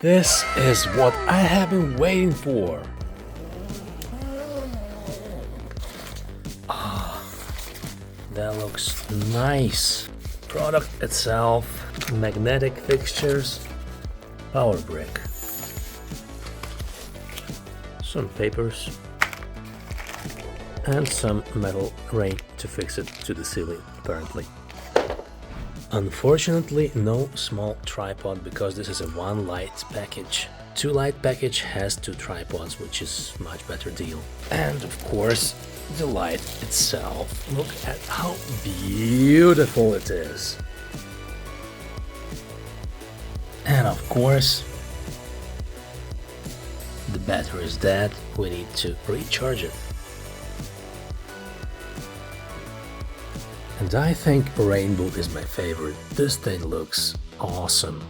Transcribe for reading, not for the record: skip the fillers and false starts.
This is what I have been waiting for. That looks nice. Product itself, magnetic fixtures, power brick, some papers, and some metal ring to fix it to the ceiling, apparently. Unfortunately, no small tripod because this is a one light package. Two light package has two tripods, which is much better deal. And of course, the light itself. Look at how beautiful it is. And of course, the battery is dead. We need to recharge it. And I think rainbow is my favorite. This thing looks awesome.